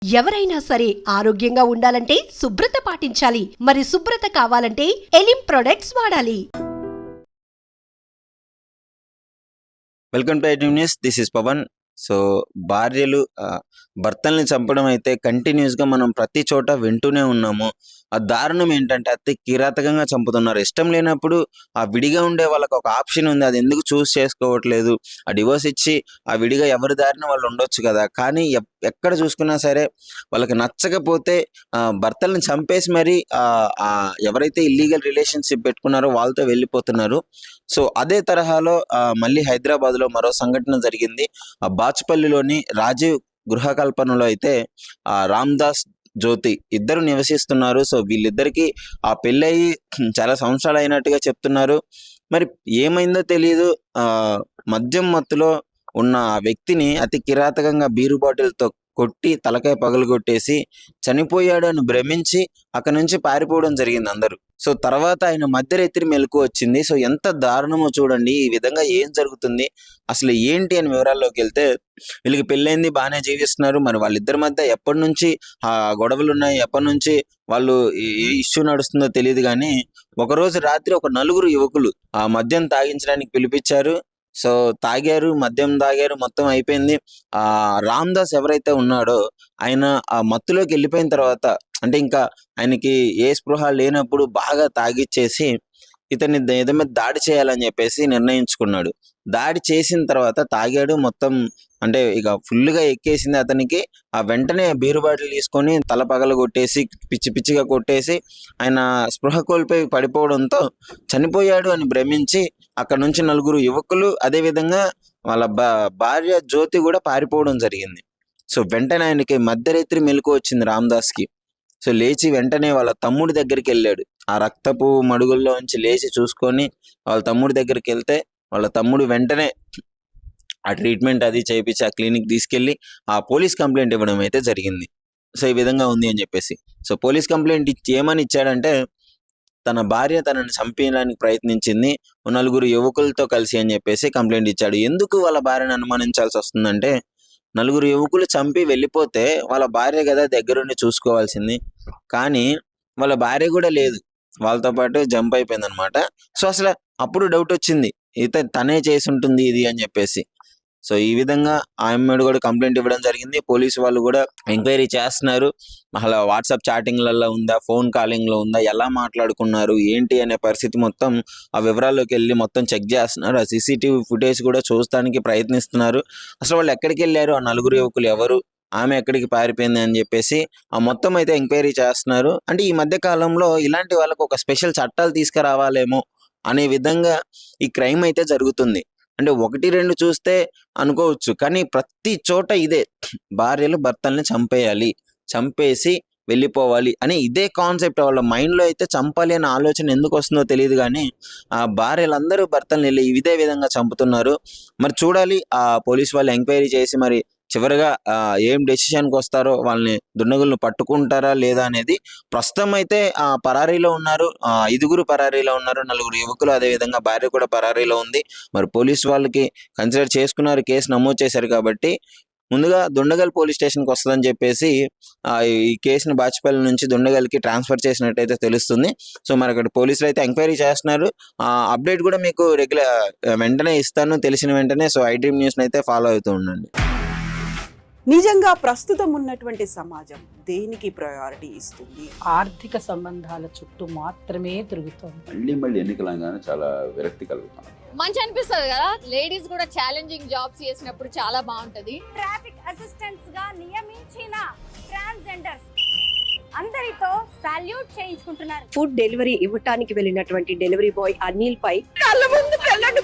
ఎవరైనా సరే ఆరోగ్యంగా ఉండాలంటే శుభ్రత పాటించాలి. మరి శుభ్రత కావాలంటే ఎలిం ప్రొడక్ట్స్ వాడాలి. Welcome to iDream news. This is Pavan. So భార్యలు భర్తల్ని చంపడం అయితే కంటిన్యూస్గా మనం ప్రతి చోట వింటూనే ఉన్నాము. ఆ దారుణం ఏంటంటే అతి కిరాతకంగా చంపుతున్నారు. ఇష్టం లేనప్పుడు ఆ విడిగా ఉండే వాళ్ళకి ఒక ఆప్షన్ ఉంది, అది ఎందుకు చూస్ చేసుకోవట్లేదు? ఆ డివోర్స్ ఇచ్చి ఆ విడిగా ఎవరి దారిన వాళ్ళు ఉండొచ్చు కదా. కానీ ఎక్కడ చూసుకున్నా సరే వాళ్ళకి నచ్చకపోతే భర్తల్ని చంపేసి మరి ఎవరైతే ఇల్లీగల్ రిలేషన్షిప్ పెట్టుకున్నారో వాళ్ళతో వెళ్ళిపోతున్నారు. సో అదే తరహాలో మళ్ళీ హైదరాబాద్లో మరో సంఘటన జరిగింది. ఆ బాచుపల్లిలోని రాజీవ్ గృహకల్పనలో అయితే రామ్దాస్ జ్యోతి ఇద్దరు నివసిస్తున్నారు. సో వీళ్ళిద్దరికి ఆ పెళ్ళయి చాలా సంవత్సరాలు అయినట్టుగా చెప్తున్నారు. మరి ఏమైందో తెలియదు, మద్యం మత్తులో ఉన్న ఆ వ్యక్తిని అతి కిరాతకంగా బీరు బాటిల్తో కొట్టి తలకాయ పగలగొట్టేసి చనిపోయాడు అని భ్రమించి అక్కడి నుంచి పారిపోవడం జరిగింది అందరూ. సో తర్వాత ఆయన మధ్యరాత్రి మెలకు వచ్చింది. సో ఎంత దారుణమో చూడండి. ఈ విధంగా ఏం జరుగుతుంది, అసలు ఏంటి అని వివరాల్లోకి వెళ్తే, వీళ్ళకి పెళ్ళైంది, బాగానే జీవిస్తున్నారు. మరి వాళ్ళిద్దరి మధ్య ఎప్పటి నుంచి ఆ గొడవలు ఉన్నాయి, ఎప్పటి నుంచి వాళ్ళు ఏ ఇష్యూ నడుస్తుందో తెలియదు. కానీ ఒకరోజు రాత్రి ఒక నలుగురు యువకులు ఆ మద్యం తాగించడానికి పిలిపించారు. సో తాగారు, మద్యం తాగారు, మొత్తం అయిపోయింది. రామ్దాస్ ఎవరైతే ఉన్నాడో ఆయన ఆ మత్తులోకి వెళ్ళిపోయిన తర్వాత, అంటే ఇంకా ఆయనకి ఏ స్పృహ లేనప్పుడు బాగా తాగిచ్చేసి ఇతన్ని ఏదో మీద దాడి చేయాలని చెప్పేసి నిర్ణయించుకున్నాడు. దాడి చేసిన తర్వాత తాగాడు మొత్తం, అంటే ఇక ఫుల్గా ఎక్కేసింది అతనికి. ఆ వెంటనే బీరు బాటిల్ తీసుకొని తల పగల కొట్టేసి పిచ్చి పిచ్చిగా కొట్టేసి ఆయన స్పృహ కోల్పోయి పడిపోవడంతో చనిపోయాడు అని భ్రమించి అక్కడ నుంచి నలుగురు యువకులు, అదేవిధంగా వాళ్ళ భార్య జ్యోతి కూడా పారిపోవడం జరిగింది. సో వెంటనే ఆయనకి మధ్యరాత్రి మెలకు వచ్చింది రామ్దాస్కి. సో లేచి వెంటనే వాళ్ళ తమ్ముడి దగ్గరికి వెళ్ళాడు. ఆ రక్తపు మడుగుల్లో నుంచి లేచి చూసుకొని వాళ్ళ తమ్ముడి దగ్గరికి వెళ్తే వాళ్ళ తమ్ముడు వెంటనే ఆ ట్రీట్మెంట్ అది చేయించి ఆ క్లినిక్ తీసుకెళ్ళి ఆ పోలీస్ కంప్లైంట్ ఇవ్వడం అయితే జరిగింది. సో ఈ విధంగా ఉంది అని చెప్పేసి. సో పోలీస్ కంప్లైంట్ ఏమని ఇచ్చాడంటే, తన భార్య తనని చంపేయడానికి ప్రయత్నించింది నలుగురు యువకులతో కలిసి అని చెప్పేసి కంప్లైంట్ ఇచ్చాడు. ఎందుకు వాళ్ళ భార్యను అనుమానించాల్సి వస్తుందంటే, నలుగురు యువకులు చంపి వెళ్ళిపోతే వాళ్ళ భార్య కదా దగ్గరుండి చూసుకోవాల్సింది. కానీ వాళ్ళ భార్య కూడా లేదు, వాళ్ళతో పాటు జంప్ అయిపోయింది అనమాట. సో అసలు అప్పుడు డౌట్ వచ్చింది, తనే చేసి ఉంటుంది ఇది అని చెప్పేసి. సో ఈ విధంగా ఆమెడు కూడా కంప్లైంట్ ఇవ్వడం జరిగింది. పోలీసు వాళ్ళు కూడా ఎంక్వైరీ చేస్తున్నారు. అలా వాట్సాప్ చాటింగ్లలో ఉందా, ఫోన్ కాలింగ్లో ఉందా, ఎలా మాట్లాడుకున్నారు ఏంటి అనే పరిస్థితి మొత్తం ఆ వివరాల్లోకి వెళ్ళి మొత్తం చెక్ చేస్తున్నారు. ఆ సీసీటీవీ ఫుటేజ్ కూడా చూడటానికి ప్రయత్నిస్తున్నారు. అసలు వాళ్ళు ఎక్కడికి వెళ్ళారు, ఆ నలుగురు యువకులు ఎవరు, ఆమె ఎక్కడికి పారిపోయింది అని చెప్పేసి ఆ మొత్తం అయితే ఎంక్వైరీ చేస్తున్నారు. అంటే ఈ మధ్య కాలంలో ఇలాంటి వాళ్ళకు ఒక స్పెషల్ చట్టాలు తీసుకురావాలేమో అనే విధంగా ఈ క్రైమ్ అయితే జరుగుతుంది. అంటే 1-2 చూస్తే అనుకోవచ్చు, కానీ ప్రతి చోట ఇదే, భార్యలు భర్తల్ని చంపేయాలి, చంపేసి వెళ్ళిపోవాలి అని ఇదే కాన్సెప్ట్. వాళ్ళ మైండ్లో అయితే చంపాలి అనే ఆలోచన ఎందుకు వస్తుందో తెలియదు. కానీ ఆ భార్యలందరూ భర్తల్ని వెళ్ళి ఇదే విధంగా చంపుతున్నారు. మరి చూడాలి ఆ పోలీస్ వాళ్ళు ఎంక్వైరీ చేసి మరి చివరిగా ఏం డెసిషన్కి వస్తారో, వాళ్ళని దుండగులను పట్టుకుంటారా లేదా అనేది. ప్రస్తుతం అయితే పరారీలో ఉన్నారు, 5గురు పరారీలో ఉన్నారు, 4 యువకులు, అదేవిధంగా భార్య కూడా పరారీలో ఉంది. మరి పోలీసు వాళ్ళకి కన్సిడర్ చేసుకున్నారు, కేసు నమోదు చేశారు. కాబట్టి ముందుగా దుండగల్ పోలీస్ స్టేషన్కి వస్తుందని చెప్పేసి ఈ కేసుని బాచుపల్లి నుంచి దుండగల్కి ట్రాన్స్ఫర్ చేసినట్టయితే తెలుస్తుంది. సో మరి అక్కడ పోలీసులు అయితే ఎంక్వైరీ చేస్తున్నారు. అప్డేట్ కూడా మీకు వెంటనే ఇస్తాను, తెలిసిన వెంటనే. సో ఐడ్రీమ్ న్యూస్ని అయితే ఫాలో అవుతూ ఉండండి. నిజంగా ప్రస్తుతం ఉన్నటువంటి సమాజం దేనికి ప్రయారిటీ ఇస్తుంది? ఆర్థిక సంబంధాల చుట్టూ మాత్రమే తిరుగుతుంది. మళ్ళీ ఎన్నికలంగానే చాలా విరక్తి కలుగుతాం. మంచి అనిపిస్తుంది కదా, లేడీస్ కూడా ఛాలెంజింగ్ జాబ్స్ చేసినప్పుడు చాలా బాగుంటది. ట్రాఫిక్ అసిస్టెంట్స్ గా నియమించిన ట్రాన్స్జెండర్స్ అందరితో సాల్యూట్ చేయించుకుంటున్నారు. ఫుడ్ డెలివరీ ఇవ్వటానికి వెళ్ళినటువంటి డెలివరీ బాయ్ అనిల్ పై కళ్ళ ముందు పెళ్ళండి